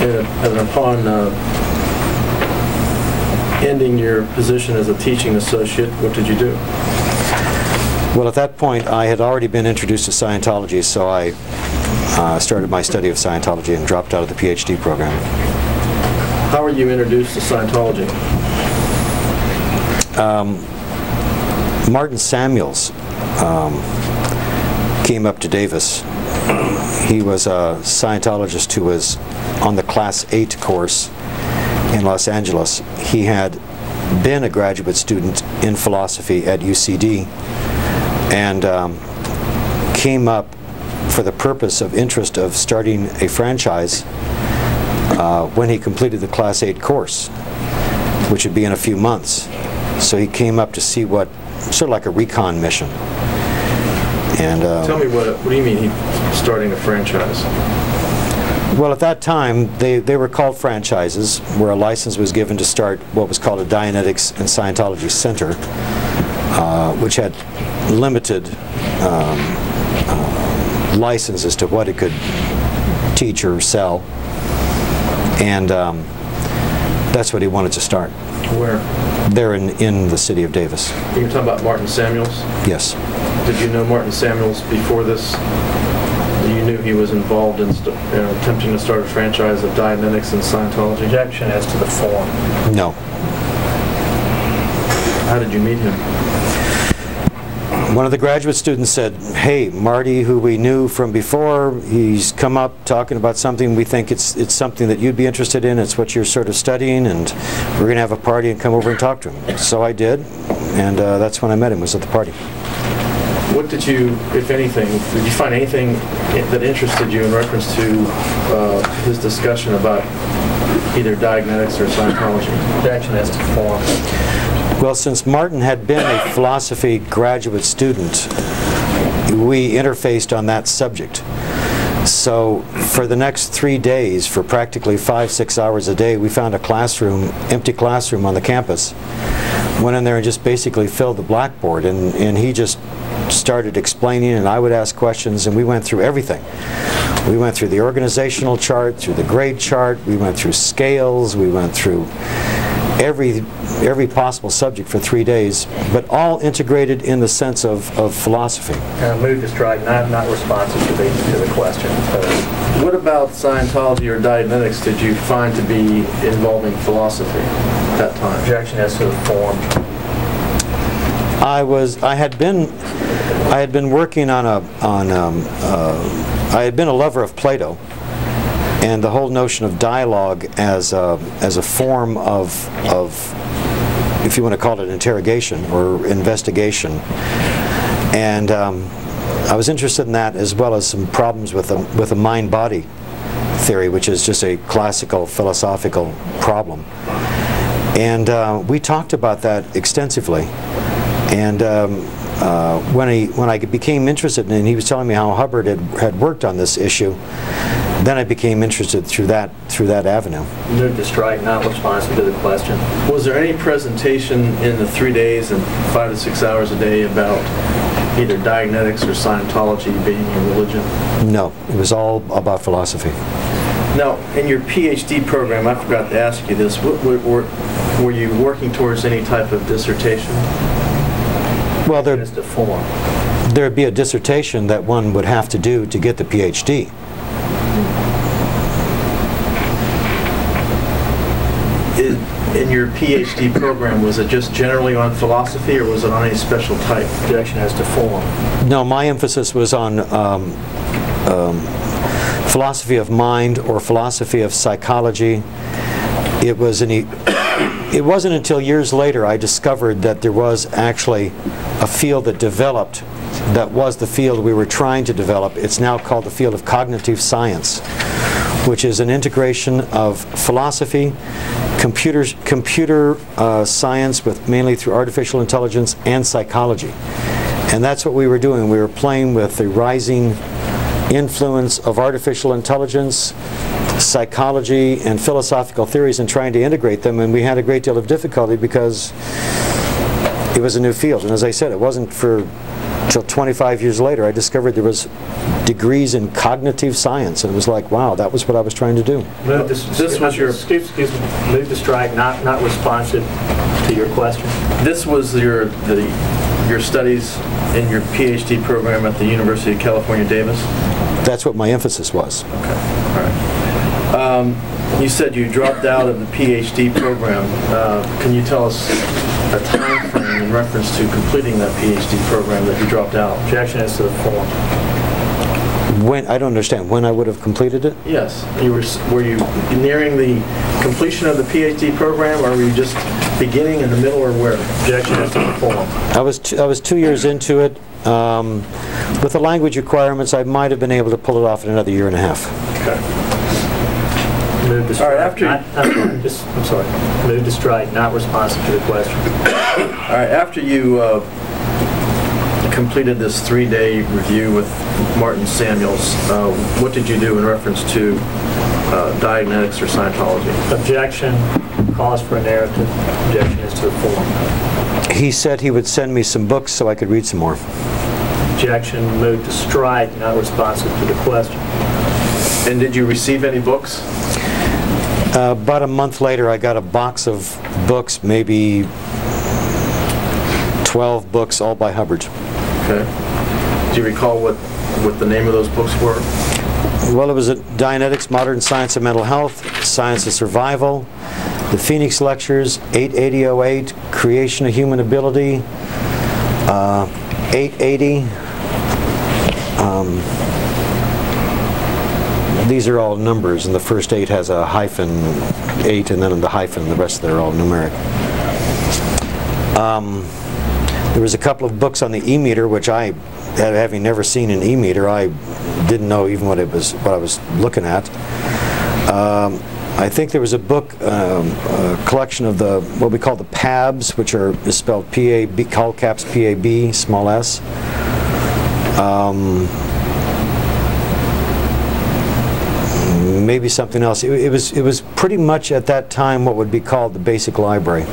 And upon ending your position as a teaching associate, what did you do? Well, at that point, I had already been introduced to Scientology, so I started my study of Scientology and dropped out of the PhD program. How were you introduced to Scientology? Martin Samuels came up to Davis. He was a Scientologist who was on the Class 8 course in Los Angeles. He had been a graduate student in philosophy at UCD and came up for the purpose of interest of starting a franchise when he completed the Class 8 course, which would be in a few months. So he came up to see what, sort of like a recon mission. And tell me, what do you mean he's starting a franchise? Well, at that time, they were called franchises, where a license was given to start what was called a Dianetics and Scientology Center, which had limited licenses to what it could teach or sell. And that's what he wanted to start. Where? There in the city of Davis. You're talking about Martin Samuels? Yes. Did you know Martin Samuels before this? You knew he was involved in attempting to start a franchise of Dianetics and Scientology? Objection as to the form. No. How did you meet him? One of the graduate students said, "Hey, Marty, who we knew from before, he's come up talking about something. We think it's something that you'd be interested in. It's what you're sort of studying, and we're going to have a party and come over and talk to him." So I did, and that's when I met him, was at the party. What did you, if anything, did you find anything that interested you in reference to his discussion about either Dianetics or Scientology? Objection as to form. Well, since Martin had been a philosophy graduate student, we interfaced on that subject. So for the next 3 days, for practically 5-6 hours a day, we found a classroom, empty classroom on the campus. Went in there and just basically filled the blackboard, and he just started explaining, and I would ask questions, and we went through everything. We went through the organizational chart, through the grade chart, we went through scales, we went through every possible subject for 3 days, but all integrated in the sense of philosophy. Move to strike, not responsive to the question. What about Scientology or Dianetics did you find to be involving philosophy at that time? Objection as to the form. I had been working on I had been a lover of Plato, and the whole notion of dialogue as a form of, if you want to call it interrogation or investigation, and I was interested in that, as well as some problems with the mind-body theory, which is just a classical philosophical problem. And we talked about that extensively. And when I became interested in it, and he was telling me how Hubbard had worked on this issue, then I became interested through that avenue. Move to strike, not responsive to the question. Was there any presentation in the 3 days and 5 to 6 hours a day about either Dianetics or Scientology being a religion? No, it was all about philosophy. Now, in your PhD program, I forgot to ask you this, were you working towards any type of dissertation? Well, there'd be a dissertation that one would have to do to get the PhD. In your PhD program, was it just generally on philosophy, or was it on any special type? Objection as to form. No, my emphasis was on philosophy of mind or philosophy of psychology. It wasn't until years later I discovered that there was actually a field that developed that was the field we were trying to develop. It's now called the field of cognitive science, which is an integration of philosophy, computer science, with mainly through artificial intelligence, and psychology. And that's what we were doing. We were playing with the rising influence of artificial intelligence, psychology, and philosophical theories, and trying to integrate them, and we had a great deal of difficulty because it was a new field. And as I said, it wasn't for Until 25 years later, I discovered there was degrees in cognitive science, and it was like, wow, that was what I was trying to do. Move to, This was your- excuse me, move to strike, not responsive to your question. This was your studies in your PhD program at the University of California, Davis? That's what my emphasis was. Okay, all right. You said you dropped out of the PhD program. Can you tell us a time frame in reference to completing that PhD program that you dropped out? Objection as to the form. When, I don't understand, when I would have completed it? Yes. Were you nearing the completion of the PhD program, or were you just beginning, in the middle, or where? Objection as to the form. I was 2 years into it. With the language requirements, I might have been able to pull it off in another year and a half. Okay. Move to strike. All right, after I'm sorry. Move to strike, not responsive to the question. All right. After you completed this 3-day review with Martin Samuels, what did you do in reference to Dianetics or Scientology? Objection. Cause for a narrative. Objection as to the form. He said he would send me some books so I could read some more. Objection. Move to strike, not responsive to the question. And did you receive any books? About a month later, I got a box of books, maybe 12 books, all by Hubbard. Okay. Do you recall what the name of those books were? Well, it was Dianetics, Modern Science of Mental Health, Science of Survival, The Phoenix Lectures, 88008, Creation of Human Ability, 880. These are all numbers, and the first 8 has a hyphen 8, and then the hyphen, the rest of them are all numeric. There was a couple of books on the e-meter, which I, having never seen an e-meter, I didn't know even what I was looking at. I think there was a book, a collection of what we call the PABs, which is spelled P-A-B, all caps P-A-B, small s. Maybe something else. It was pretty much at that time what would be called the basic library.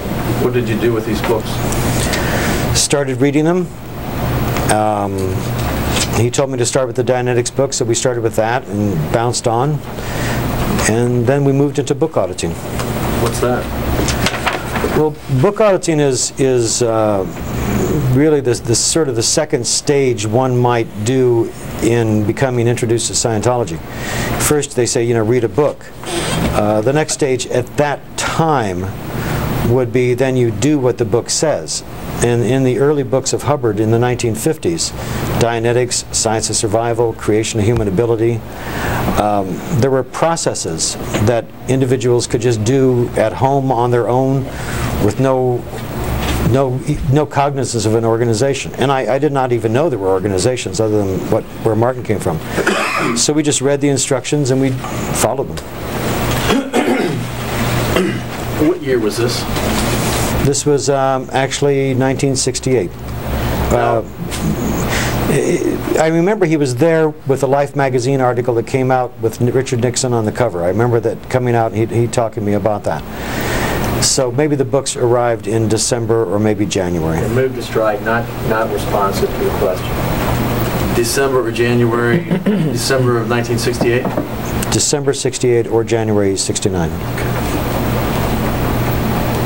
What did you do with these books? Started reading them. He told me to start with the Dianetics book, so we started with that and bounced on. And then we moved into book auditing. What's that? Well, book auditing is really the sort of the second stage one might do in becoming introduced to Scientology. First, they say, read a book. The next stage at that time would be then you do what the book says. And in the early books of Hubbard in the 1950s, Dianetics, Science of Survival, Creation of Human Ability, there were processes that individuals could just do at home on their own with no cognizance of an organization. And I did not even know there were organizations other than where Martin came from. So we just read the instructions and we followed them. What year was this? This was actually 1968. I remember he was there with a Life magazine article that came out with Richard Nixon on the cover. I remember that coming out and he talking to me about that. So maybe the books arrived in December or maybe January. And move to strike, not responsive to the question. December or January, December of 1968? December 68 or January 69.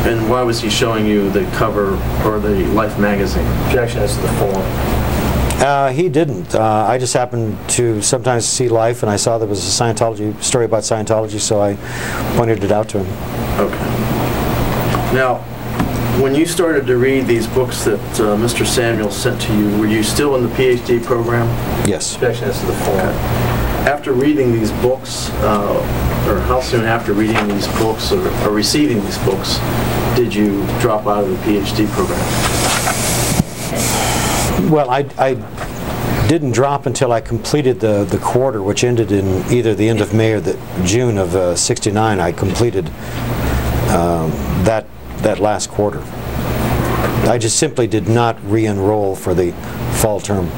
And why was he showing you the cover or the Life magazine? Objection as to the form. He didn't. I just happened to sometimes see Life, and I saw there was a Scientology story about Scientology, so I pointed it out to him. Okay. Now, when you started to read these books that Mr. Samuel sent to you, were you still in the PhD program? Yes. Objection as to the form. Okay. After reading these books, or how soon after reading these books or receiving these books, did you drop out of the PhD program? Well, I didn't drop until I completed the quarter, which ended in either the end of May or June of '69. I completed that last quarter. I just simply did not re-enroll for the fall term.